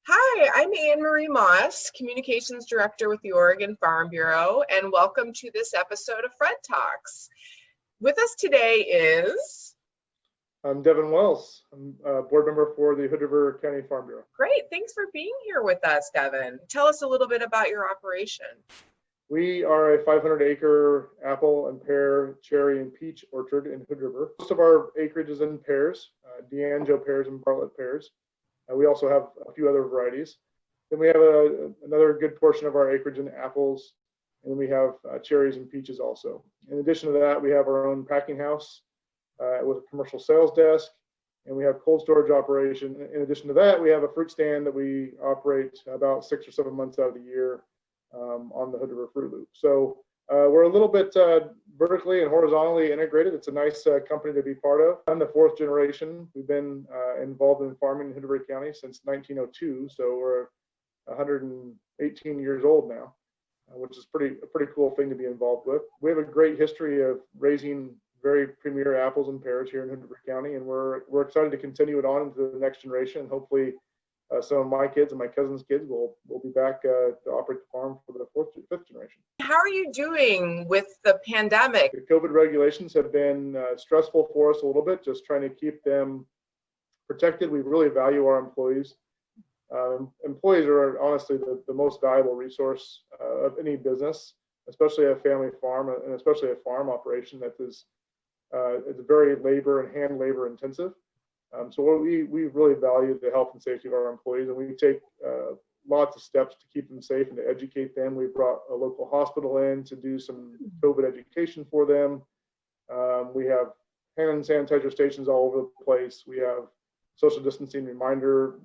Hi, I'm Anne Marie Moss, Communications Director with the Oregon Farm Bureau, and welcome to this episode of Fred Talks. With us today is... I'm Devon Wells. I'm a board member for the Hood River County Farm Bureau. Great, thanks for being here with us, Devon. Tell us a little bit about your operation. We are a 500-acre apple and pear, cherry, and peach orchard in Hood River. Most of our acreage is in pears, D'Angelo pears and Bartlett pears. We also have a few other varieties. Then we have another good portion of our acreage in apples, and we have cherries and peaches also. In addition to that, we have our own packing house with a commercial sales desk, and we have cold storage operation. In addition to that, we have a fruit stand that we operate about 6 or 7 months out of the year on the Hood River Fruit Loop. So we're a little bit vertically and horizontally integrated. It's a nice company to be part of. I'm the fourth generation. We've been involved in farming in Hood River County since 1902, so we're 118 years old now, which is a pretty cool thing to be involved with. We have a great history of raising very premier apples and pears here in Hood River County, and we're excited to continue it on into the next generation. And hopefully, some of my kids and my cousin's kids will be back to operate the farm for the fifth generation. How are you doing with the pandemic? The COVID regulations have been stressful for us a little bit, just trying to keep them protected. We really value our employees. Employees are honestly the most valuable resource of any business, especially a family farm, and especially a farm operation that is it's very hand labor intensive. So we really value the health and safety of our employees, and we take lots of steps to keep them safe and to educate them. We brought a local hospital in to do some COVID education for them. We have hand sanitizer stations all over the place. We have social distancing reminder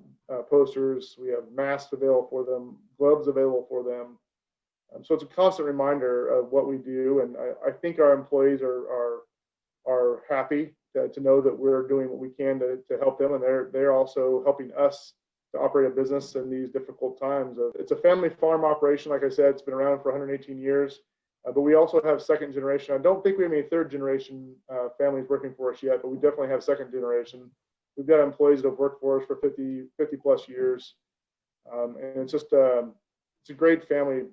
posters. We have masks available for them, gloves available for them. So it's a constant reminder of what we do, and I think our employees are happy to know that we're doing what we can to help them, and they're also helping us to operate a business in these difficult times. It's a family farm operation. Like I said, it's been around for 118 years, but we also have second generation. I don't think we have any third generation families working for us yet, but we definitely have second generation. We've got employees that have worked for us for 50 plus years, and it's just it's a great family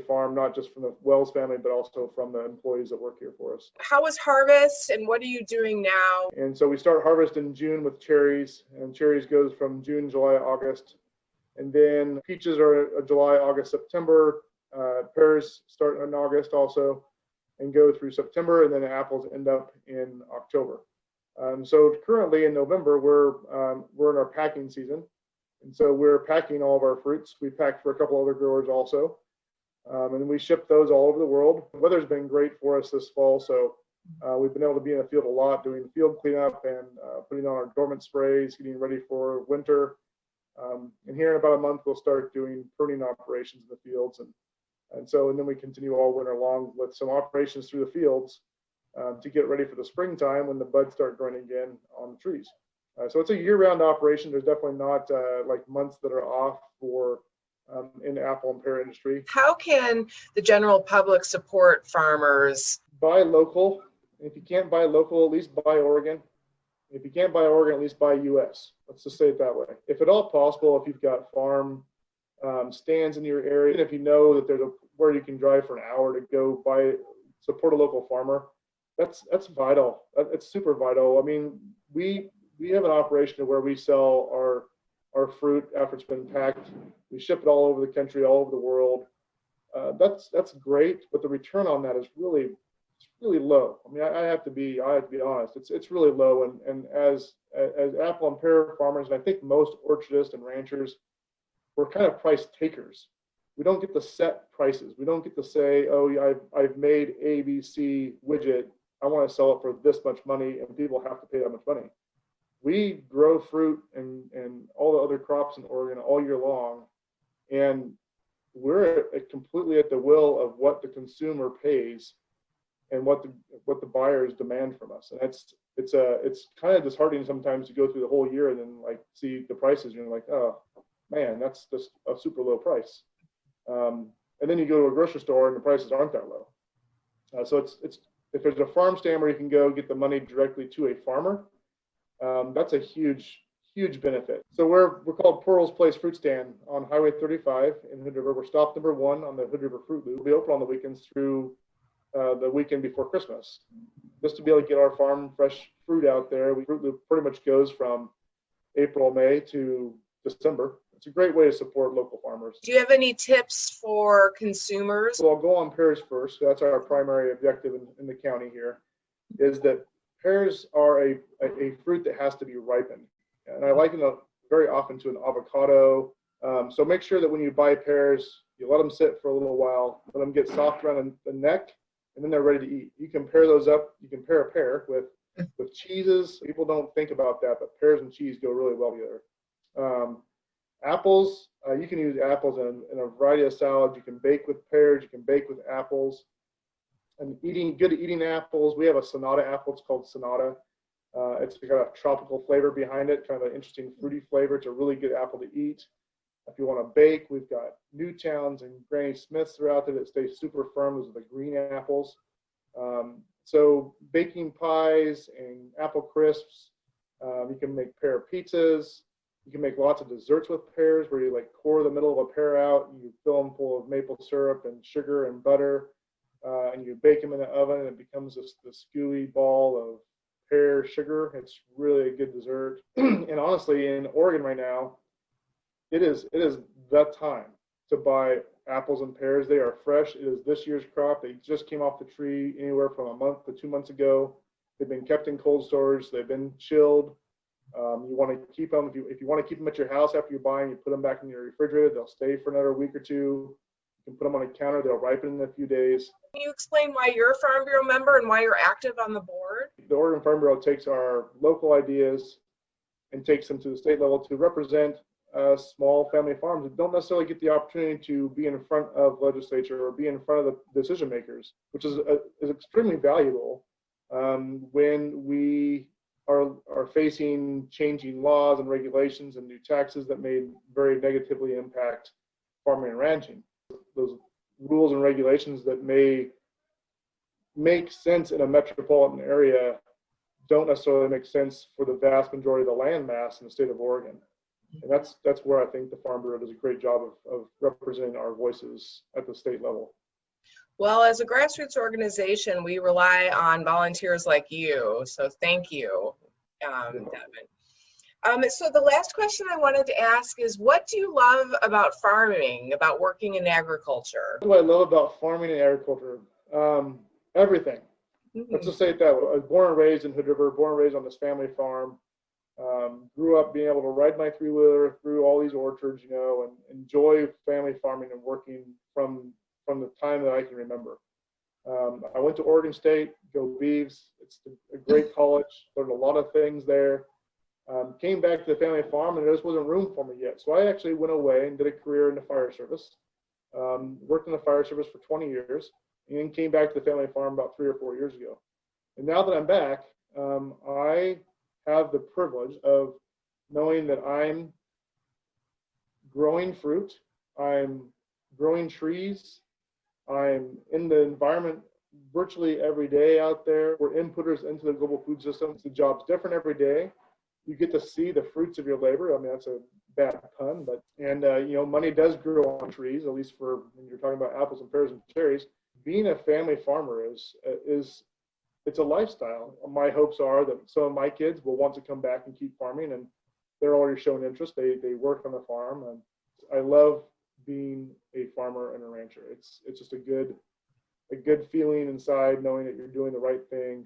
farm, not just from the Wells family, but also from the employees that work here for us. How was harvest, and what are you doing now? And so we start harvest in June with cherries, and cherries goes from June, July, August. And then peaches are July, August, September. Pears start in August also and go through September, and then apples end up in October. So currently in November, we're in our packing season. And so we're packing all of our fruits. We packed for a couple other growers also. And we ship those all over the world. The weather's been great for us this fall, so we've been able to be in the field a lot, doing field cleanup and putting on our dormant sprays, getting ready for winter. And here in about a month, we'll start doing pruning operations in the fields. And then we continue all winter long with some operations through the fields to get ready for the springtime when the buds start growing again on the trees. So it's a year-round operation. There's definitely not like months that are off for in the apple and pear industry. How can the general public support farmers? Buy local. If you can't buy local, at least buy Oregon. If you can't buy Oregon, at least buy U.S. Let's just say it that way. If at all possible, if you've got farm stands in your area, and if you know that there's where you can drive for an hour to go support a local farmer, that's vital. It's super vital. I mean, we have an operation where we sell our fruit after it's been packed. We ship it all over the country, all over the world. That's great, but the return on that is really low. I mean, I have to be honest. It's really low, and as apple and pear farmers, and I think most orchardists and ranchers, we're kind of price takers. We don't get to set prices. We don't get to say, oh, I've made A, B, C widget. I want to sell it for this much money, and people have to pay that much money. We grow fruit and all the other crops in Oregon all year long, and we're completely at the will of what the consumer pays and what the buyers demand from us. And it's kind of disheartening sometimes to go through the whole year and then like see the prices and you're like, oh man, that's just a super low price. And then you go to a grocery store and the prices aren't that low. So it's if there's a farm stand where you can go get the money directly to a farmer, that's a huge huge benefit. So we're called Pearl's Place Fruit Stand on Highway 35 in Hood River. We're stop number 1 on the Hood River Fruit Loop. We'll be open on the weekends through the weekend before Christmas, just to be able to get our farm fresh fruit out there. Fruit Loop pretty much goes from April, May to December. It's a great way to support local farmers. Do you have any tips for consumers? So I'll go on pears first. That's our primary objective in the county here, is that pears are a fruit that has to be ripened. And I liken it very often to an avocado. So make sure that when you buy pears, you let them sit for a little while, let them get soft around the neck, and then they're ready to eat. You can pair those up. You can pair a pear with cheeses. People don't think about that, but pears and cheese go really well together. Apples, you can use apples in a variety of salads. You can bake with pears. You can bake with apples. And good eating apples, we have a Sonata apple. It's called Sonata. It's got a tropical flavor behind it, kind of an interesting fruity flavor. It's a really good apple to eat. If you want to bake, we've got Newtowns and Granny Smiths throughout there that stay super firm. Those are the green apples. So baking pies and apple crisps. You can make pear pizzas. You can make lots of desserts with pears, where you like core the middle of a pear out, and you fill them full of maple syrup and sugar and butter, and you bake them in the oven, and it becomes this gooey ball of pear sugar. It's really a good dessert. And honestly, in Oregon right now, it is the time to buy apples and pears. They are fresh. It is this year's crop. They just came off the tree anywhere from a month to 2 months ago. They've been kept in cold storage. They've been chilled. You want to keep them, if you want to keep them at your house after you buy them, you put them back in your refrigerator. They'll stay for another week or two. You can put them on a counter. They'll ripen in a few days. Can you explain why you're a Farm Bureau member and why you're active on the board? The Oregon Farm Bureau takes our local ideas and takes them to the state level to represent small family farms that don't necessarily get the opportunity to be in front of legislature or be in front of the decision makers, which is extremely valuable when we are facing changing laws and regulations and new taxes that may very negatively impact farming and ranching. Those rules and regulations that may make sense in a metropolitan area don't necessarily make sense for the vast majority of the land mass in the state of Oregon. And that's where I think the Farm Bureau does a great job of representing our voices at the state level. Well, as a grassroots organization, we rely on volunteers like you. So thank you, Devon. So the last question I wanted to ask is, what do you love about farming, about working in agriculture? What do I love about farming and agriculture? Everything. Let's just say it that way. I was born and raised in Hood River, born and raised on this family farm. Grew up being able to ride my three-wheeler through all these orchards, and enjoy family farming and working from the time that I can remember. I went to Oregon State, go Beavs. It's a great college. Learned a lot of things there. Came back to the family farm, and there just wasn't room for me yet. So I actually went away and did a career in the fire service. Worked in the fire service for 20 years, and then came back to the family farm about 3 or 4 years ago. And now that I'm back, I have the privilege of knowing that I'm growing fruit, I'm growing trees, I'm in the environment virtually every day out there. We're inputters into the global food system. The job's different every day. You get to see the fruits of your labor. I mean, that's a bad pun, but money does grow on trees, at least for when you're talking about apples and pears and cherries. Being a family farmer is it's a lifestyle. My hopes are that some of my kids will want to come back and keep farming, and they're already showing interest. They work on the farm, and I love being a farmer and a rancher. It's just a good feeling inside, knowing that you're doing the right thing.